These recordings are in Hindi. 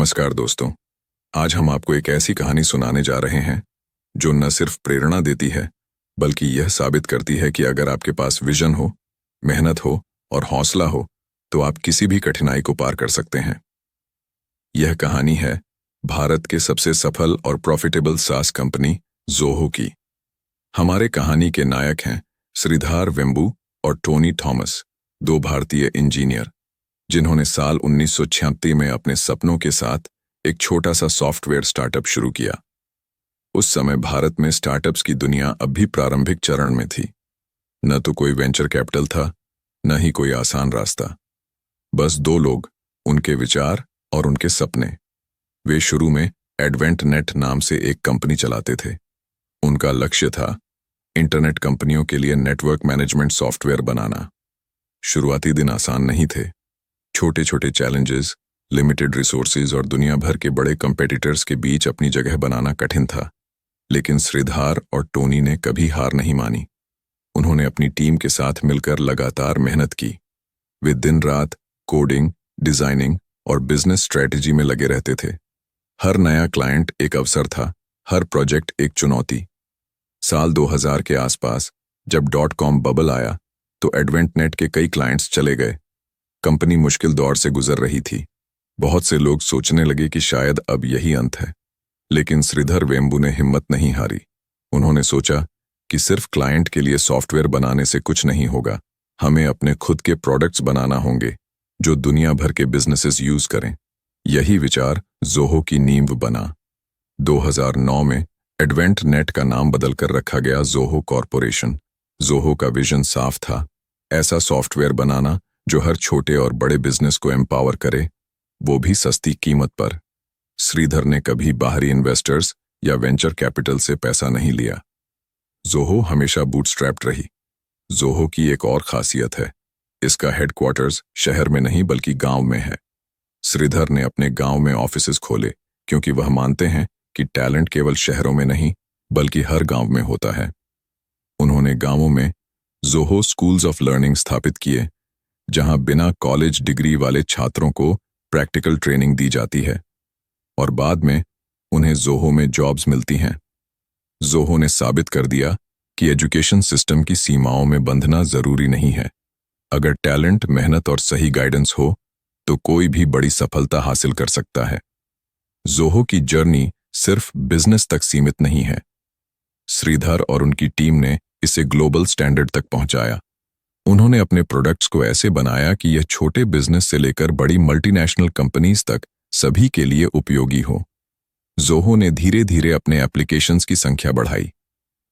नमस्कार दोस्तों। आज हम आपको एक ऐसी कहानी सुनाने जा रहे हैं जो न सिर्फ प्रेरणा देती है बल्कि यह साबित करती है कि अगर आपके पास विजन हो, मेहनत हो और हौसला हो तो आप किसी भी कठिनाई को पार कर सकते हैं। यह कहानी है भारत के सबसे सफल और प्रॉफिटेबल सास कंपनी ज़ोहो की। हमारे कहानी के नायक हैं श्रीधर वेम्बू और टोनी थॉमस, दो भारतीय इंजीनियर जिन्होंने साल 1986 में अपने सपनों के साथ एक छोटा सा सॉफ्टवेयर स्टार्टअप शुरू किया। उस समय भारत में स्टार्टअप्स की दुनिया अब भी प्रारंभिक चरण में थी। न तो कोई वेंचर कैपिटल था, न ही कोई आसान रास्ता। बस दो लोग, उनके विचार और उनके सपने। वे शुरू में एडवेंट नेट नाम से एक कंपनी चलाते थे। उनका लक्ष्य था इंटरनेट कंपनियों के लिए नेटवर्क मैनेजमेंट सॉफ्टवेयर बनाना। शुरुआती दिन आसान नहीं थे। छोटे छोटे चैलेंजेस, लिमिटेड रिसोर्सेज और दुनिया भर के बड़े कंपेटिटर्स के बीच अपनी जगह बनाना कठिन था। लेकिन श्रीधर और टोनी ने कभी हार नहीं मानी। उन्होंने अपनी टीम के साथ मिलकर लगातार मेहनत की। वे दिन रात कोडिंग, डिजाइनिंग और बिजनेस स्ट्रेटजी में लगे रहते थे। हर नया क्लाइंट एक अवसर था, हर प्रोजेक्ट एक चुनौती। साल 2000 के आसपास जब .com बबल आया तो एडवेंट नेट के कई क्लाइंट्स चले गए। कंपनी मुश्किल दौर से गुजर रही थी। बहुत से लोग सोचने लगे कि शायद अब यही अंत है। लेकिन श्रीधर वेम्बू ने हिम्मत नहीं हारी। उन्होंने सोचा कि सिर्फ क्लाइंट के लिए सॉफ्टवेयर बनाने से कुछ नहीं होगा। हमें अपने खुद के प्रोडक्ट्स बनाना होंगे जो दुनिया भर के बिजनेसेस यूज करें। यही विचार ज़ोहो की नींव बना। 2009 में एडवेंट नेट का नाम बदलकर रखा गया ज़ोहो कॉरपोरेशन। ज़ोहो का विजन साफ था, ऐसा सॉफ्टवेयर बनाना जो हर छोटे और बड़े बिजनेस को एम्पावर करे, वो भी सस्ती कीमत पर। श्रीधर ने कभी बाहरी इन्वेस्टर्स या वेंचर कैपिटल से पैसा नहीं लिया। ज़ोहो हमेशा बूटस्ट्रैप्ड रही। ज़ोहो की एक और खासियत है, इसका हेडक्वार्टर्स शहर में नहीं बल्कि गांव में है। श्रीधर ने अपने गांव में ऑफिसेज खोले क्योंकि वह मानते हैं कि टैलेंट केवल शहरों में नहीं बल्कि हर गांव में होता है। उन्होंने गांवों में ज़ोहो स्कूल्स ऑफ लर्निंग स्थापित किए, जहां बिना कॉलेज डिग्री वाले छात्रों को प्रैक्टिकल ट्रेनिंग दी जाती है और बाद में उन्हें ज़ोहो में जॉब्स मिलती हैं। ज़ोहो ने साबित कर दिया कि एजुकेशन सिस्टम की सीमाओं में बंधना जरूरी नहीं है। अगर टैलेंट, मेहनत और सही गाइडेंस हो तो कोई भी बड़ी सफलता हासिल कर सकता है। ज़ोहो की जर्नी सिर्फ बिजनेस तक सीमित नहीं है। श्रीधर और उनकी टीम ने इसे ग्लोबल स्टैंडर्ड तक पहुंचाया। उन्होंने अपने प्रोडक्ट्स को ऐसे बनाया कि यह छोटे बिजनेस से लेकर बड़ी मल्टीनेशनल कंपनीज तक सभी के लिए उपयोगी हो। ज़ोहो ने धीरे धीरे अपने एप्लीकेशंस की संख्या बढ़ाई।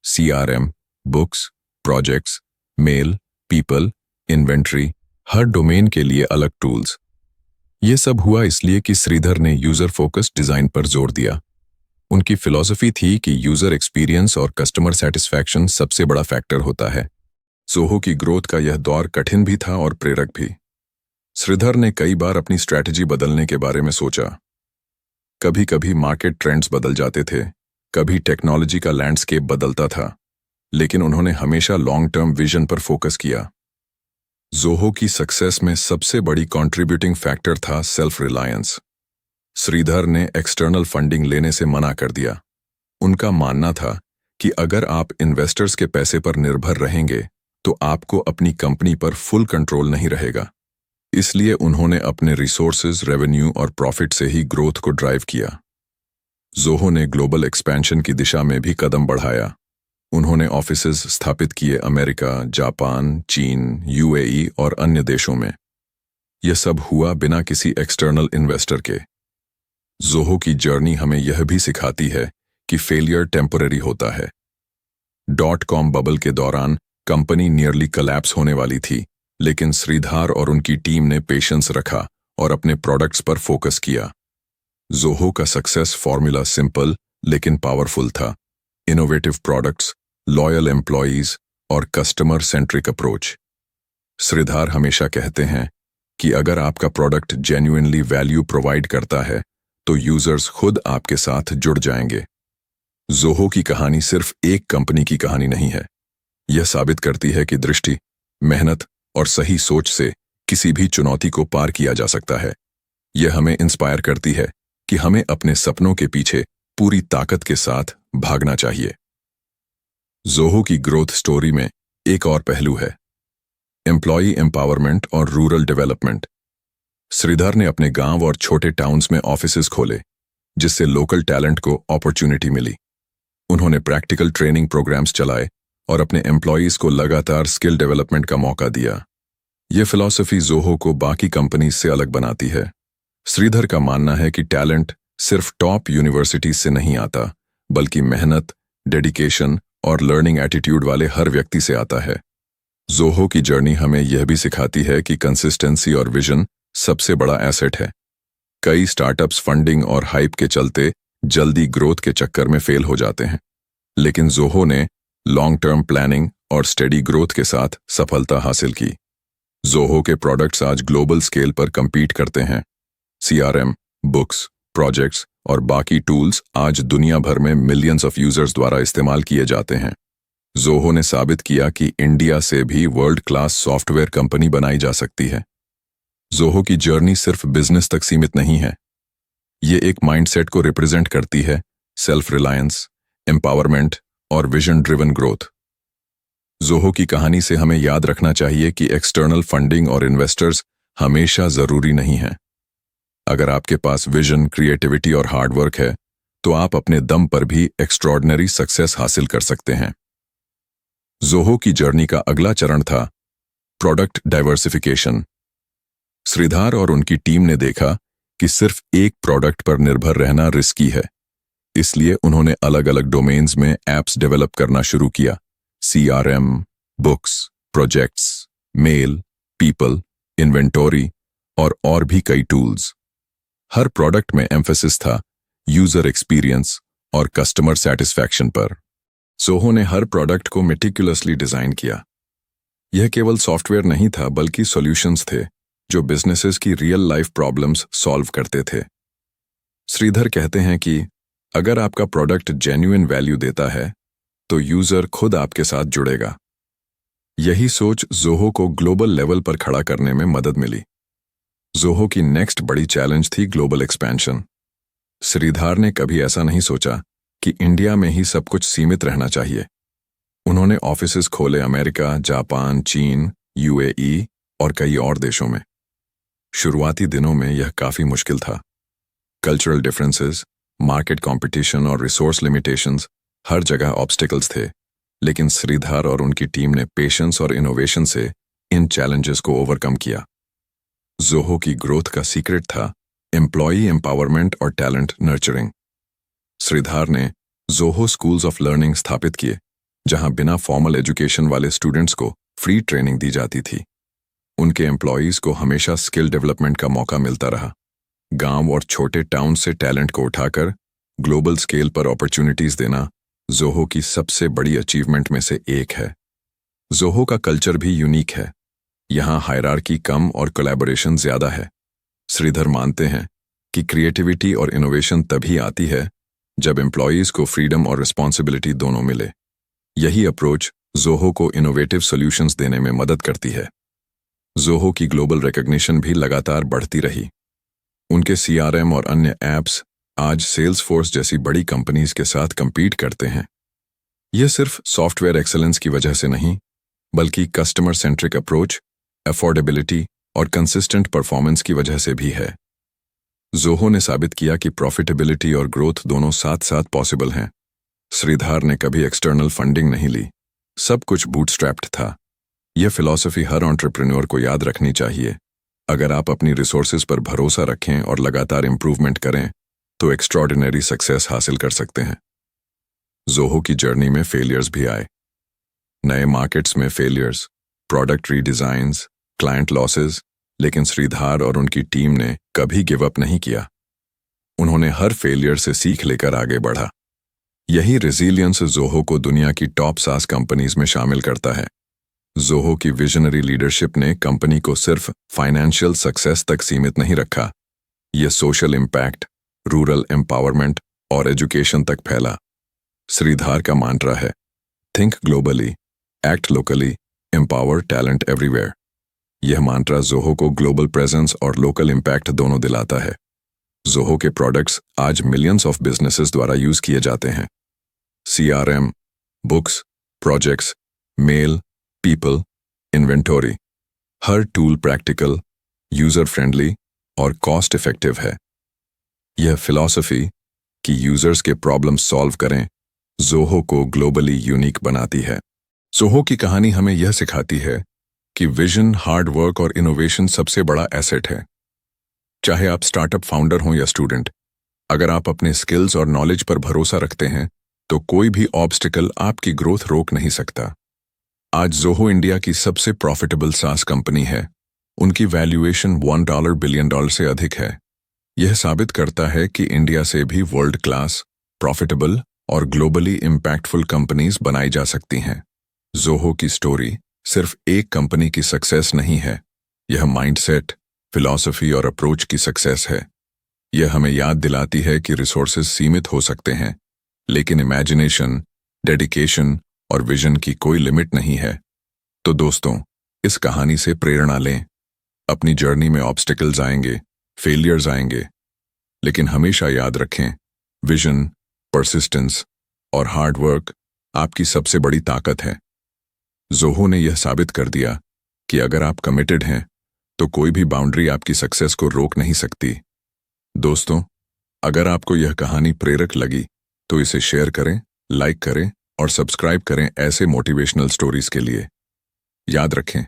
CRM, books, projects, mail, people, inventory, हर डोमेन के लिए अलग टूल्स। ये सब हुआ इसलिए कि श्रीधर ने यूजर फोकस्ड डिजाइन पर जोर दिया। उनकी फिलॉसफी थी कि यूजर एक्सपीरियंस और कस्टमर सेटिस्फैक्शन सबसे बड़ा फैक्टर होता है। ज़ोहो की ग्रोथ का यह दौर कठिन भी था और प्रेरक भी। श्रीधर ने कई बार अपनी स्ट्रैटेजी बदलने के बारे में सोचा। कभी कभी मार्केट ट्रेंड्स बदल जाते थे, कभी टेक्नोलॉजी का लैंडस्केप बदलता था, लेकिन उन्होंने हमेशा लॉन्ग टर्म विजन पर फोकस किया। ज़ोहो की सक्सेस में सबसे बड़ी कंट्रीब्यूटिंग फैक्टर था सेल्फ रिलायंस। श्रीधर ने एक्सटर्नल फंडिंग लेने से मना कर दिया। उनका मानना था कि अगर आप इन्वेस्टर्स के पैसे पर निर्भर रहेंगे तो आपको अपनी कंपनी पर फुल कंट्रोल नहीं रहेगा। इसलिए उन्होंने अपने रिसोर्सेज, रेवेन्यू और प्रॉफिट से ही ग्रोथ को ड्राइव किया। ज़ोहो ने ग्लोबल एक्सपेंशन की दिशा में भी कदम बढ़ाया। उन्होंने ऑफिसेज स्थापित किए अमेरिका, जापान, चीन, UAE और अन्य देशों में। यह सब हुआ बिना किसी एक्सटर्नल इन्वेस्टर के। ज़ोहो की जर्नी हमें यह भी सिखाती है कि फेलियर टेम्पररी होता है। .com बबल के दौरान कंपनी नियरली कोलैप्स होने वाली थी, लेकिन श्रीधर और उनकी टीम ने पेशेंस रखा और अपने प्रोडक्ट्स पर फोकस किया। ज़ोहो का सक्सेस फॉर्मूला सिंपल लेकिन पावरफुल था। इनोवेटिव प्रोडक्ट्स, लॉयल एम्प्लॉयज और कस्टमर सेंट्रिक अप्रोच। श्रीधर हमेशा कहते हैं कि अगर आपका प्रोडक्ट जेन्युइनली वैल्यू प्रोवाइड करता है तो यूजर्स खुद आपके साथ जुड़ जाएंगे। ज़ोहो की कहानी सिर्फ एक कंपनी की कहानी नहीं है। यह साबित करती है कि दृष्टि, मेहनत और सही सोच से किसी भी चुनौती को पार किया जा सकता है। यह हमें इंस्पायर करती है कि हमें अपने सपनों के पीछे पूरी ताकत के साथ भागना चाहिए। जोहो की ग्रोथ स्टोरी में एक और पहलू है, एम्प्लॉई एम्पावरमेंट और रूरल डेवलपमेंट। श्रीधर ने अपने गांव और छोटे टाउन्स में ऑफिसेज खोले, जिससे लोकल टैलेंट को अपॉर्चुनिटी मिली। उन्होंने प्रैक्टिकल ट्रेनिंग प्रोग्राम्स चलाए और अपने एम्प्लॉयज को लगातार स्किल डेवलपमेंट का मौका दिया। यह फिलॉसफी जोहो को बाकी कंपनीज से अलग बनाती है। श्रीधर का मानना है कि टैलेंट सिर्फ टॉप यूनिवर्सिटीज से नहीं आता, बल्कि मेहनत, डेडिकेशन और लर्निंग एटीट्यूड वाले हर व्यक्ति से आता है। जोहो की जर्नी हमें यह भी सिखाती है कि कंसिस्टेंसी और विजन सबसे बड़ा एसेट है। कई स्टार्टअप्स फंडिंग और हाइप के चलते जल्दी ग्रोथ के चक्कर में फेल हो जाते हैं, लेकिन जोहो ने लॉन्ग टर्म प्लानिंग और स्टेडी ग्रोथ के साथ सफलता हासिल की। जोहो के प्रोडक्ट्स आज ग्लोबल स्केल पर कंपीट करते हैं। CRM, बुक्स, प्रोजेक्ट्स और बाकी टूल्स आज दुनिया भर में मिलियंस ऑफ यूजर्स द्वारा इस्तेमाल किए जाते हैं। जोहो ने साबित किया कि इंडिया से भी वर्ल्ड क्लास सॉफ्टवेयर कंपनी बनाई जा सकती है। जोहो की जर्नी सिर्फ बिजनेस तक सीमित नहीं है, ये एक माइंडसेट को रिप्रेजेंट करती है, सेल्फ रिलायंस, एम्पावरमेंट और विजन ड्रिवन ग्रोथ। जोहो की कहानी से हमें याद रखना चाहिए कि एक्सटर्नल फंडिंग और इन्वेस्टर्स हमेशा जरूरी नहीं है। अगर आपके पास विजन, क्रिएटिविटी और हार्डवर्क है, तो आप अपने दम पर भी एक्स्ट्रॉर्डिनरी सक्सेस हासिल कर सकते हैं। जोहो की जर्नी का अगला चरण था प्रोडक्ट डाइवर्सिफिकेशन। श्रीधर और उनकी टीम ने देखा कि सिर्फ एक प्रोडक्ट पर निर्भर रहना रिस्की है, इसलिए उन्होंने अलग अलग डोमेन्स में एप्स डेवलप करना शुरू किया। CRM, books, projects, mail, people, inventory और भी कई टूल्स। हर प्रोडक्ट में एम्फेसिस था यूजर एक्सपीरियंस और कस्टमर सेटिस्फैक्शन पर। जोहो ने हर प्रोडक्ट को मेटिकुलसली डिजाइन किया। यह केवल सॉफ्टवेयर नहीं था, बल्कि सॉल्यूशंस थे जो बिजनेसेस की रियल लाइफ प्रॉब्लम्स सॉल्व करते थे। श्रीधर कहते हैं कि अगर आपका प्रोडक्ट जेन्युइन वैल्यू देता है, तो यूजर खुद आपके साथ जुड़ेगा। यही सोच जोहो को ग्लोबल लेवल पर खड़ा करने में मदद मिली। जोहो की नेक्स्ट बड़ी चैलेंज थी ग्लोबल एक्सपेंशन। श्रीधर ने कभी ऐसा नहीं सोचा कि इंडिया में ही सब कुछ सीमित रहना चाहिए। उन्होंने ऑफिसेज खोले अमेरिका, जापान, चीन, UAE और कई और देशों में। शुरुआती दिनों में यह काफी मुश्किल था। कल्चरल डिफरेंसेस, मार्केट कंपटीशन और रिसोर्स लिमिटेशंस हर जगह ऑब्स्टिकल्स थे, लेकिन श्रीधर और उनकी टीम ने पेशेंस और इनोवेशन से इन चैलेंजेस को ओवरकम किया। जोहो की ग्रोथ का सीक्रेट था एम्प्लॉई एम्पावरमेंट और टैलेंट नर्चरिंग। श्रीधर ने जोहो स्कूल्स ऑफ लर्निंग स्थापित किए, जहां बिना फॉर्मल एजुकेशन वाले स्टूडेंट्स को फ्री ट्रेनिंग दी जाती थी। उनके एम्प्लॉयज को हमेशा स्किल डेवलपमेंट का मौका मिलता रहा। गांव और छोटे टाउन से टैलेंट को उठाकर ग्लोबल स्केल पर अपॉर्चुनिटीज देना जोहो की सबसे बड़ी अचीवमेंट में से एक है। जोहो का कल्चर भी यूनिक है। यहाँ हायरार्की कम और कोलैबोरेशन ज्यादा है। श्रीधर मानते हैं कि क्रिएटिविटी और इनोवेशन तभी आती है जब एम्प्लॉयज को फ्रीडम और रिस्पॉन्सिबिलिटी दोनों मिले। यही अप्रोच जोहो को इनोवेटिव सॉल्यूशंस देने में मदद करती है। जोहो की ग्लोबल रिकॉग्निशन भी लगातार बढ़ती रही। उनके CRM और अन्य ऐप्स आज सेल्सफोर्स जैसी बड़ी कंपनीज के साथ compete करते हैं। यह सिर्फ सॉफ्टवेयर एक्सेलेंस की वजह से नहीं, बल्कि कस्टमर सेंट्रिक अप्रोच, अफोर्डेबिलिटी और कंसिस्टेंट परफॉर्मेंस की वजह से भी है। जोहो ने साबित किया कि प्रॉफिटेबिलिटी और ग्रोथ दोनों साथ साथ पॉसिबल हैं। श्रीधर ने कभी एक्सटर्नल फंडिंग नहीं ली, सब कुछ बूटस्ट्रैप्ड था। यह फिलॉसफी हर एंटरप्रेन्योर को याद रखनी चाहिए। अगर आप अपनी रिसोर्सेज पर भरोसा रखें और लगातार इंप्रूवमेंट करें, तो एक्स्ट्रॉर्डिनरी सक्सेस हासिल कर सकते हैं। जोहो की जर्नी में फेलियर्स भी आए। नए मार्केट्स में फेलियर्स, प्रोडक्ट रीडिजाइंस, क्लाइंट लॉसेस, लेकिन श्रीधर और उनकी टीम ने कभी गिव अप नहीं किया। उन्होंने हर फेलियर से सीख लेकर आगे बढ़ा। यही रेजिलियंस जोहो को दुनिया की टॉप SaaS कंपनीज में शामिल करता है। जोहो की विजनरी लीडरशिप ने कंपनी को सिर्फ फाइनेंशियल सक्सेस तक सीमित नहीं रखा, यह सोशल इम्पैक्ट, रूरल एम्पावरमेंट और एजुकेशन तक फैला। श्रीधर का मंत्र है, think globally, act locally, empower talent everywhere. यह मंत्र जोहो को ग्लोबल प्रेजेंस और लोकल इम्पैक्ट दोनों दिलाता है। जोहो के प्रोडक्ट्स आज मिलियंस ऑफ बिजनेसेस द्वारा यूज किए जाते हैं। CRM, books, projects, mail, people, inventory, हर टूल प्रैक्टिकल, यूजर फ्रेंडली और कॉस्ट इफेक्टिव है। यह फिलॉसफी कि यूजर्स के प्रॉब्लम सॉल्व करें जोहो को ग्लोबली यूनिक बनाती है। जोहो की कहानी हमें यह सिखाती है कि विजन, हार्ड वर्क और इनोवेशन सबसे बड़ा एसेट है। चाहे आप स्टार्टअप फाउंडर हों या स्टूडेंट, अगर आप अपने स्किल्स और नॉलेज पर भरोसा रखते हैं तो कोई भी ऑब्स्टिकल आपकी ग्रोथ रोक नहीं सकता। आज जोहो इंडिया की सबसे प्रॉफिटेबल सास कंपनी है। उनकी वैल्यूएशन $1 बिलियन से अधिक है। यह साबित करता है कि इंडिया से भी वर्ल्ड क्लास, प्रॉफिटेबल और ग्लोबली इम्पैक्टफुल कंपनीज बनाई जा सकती हैं। जोहो की स्टोरी सिर्फ एक कंपनी की सक्सेस नहीं है, यह माइंडसेट, फिलॉसफी और अप्रोच की सक्सेस है। यह हमें याद दिलाती है कि रिसोर्सेज सीमित हो सकते हैं, लेकिन इमेजिनेशन, डेडिकेशन और विजन की कोई लिमिट नहीं है। तो दोस्तों, इस कहानी से प्रेरणा लें। अपनी जर्नी में ऑब्स्टिकल्स आएंगे, फेलियर्स आएंगे, लेकिन हमेशा याद रखें, विजन, परसिस्टेंस और हार्ड वर्क आपकी सबसे बड़ी ताकत है। जोहो ने यह साबित कर दिया कि अगर आप कमिटेड हैं तो कोई भी बाउंड्री आपकी सक्सेस को रोक नहीं सकती। दोस्तों, अगर आपको यह कहानी प्रेरक लगी तो इसे शेयर करें, लाइक करें और सब्सक्राइब करें ऐसे मोटिवेशनल स्टोरीज के लिए। याद रखें,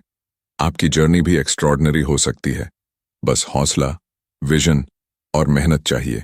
आपकी जर्नी भी एक्स्ट्रॉर्डिनरी हो सकती है। बस हौसला, विजन और मेहनत चाहिए।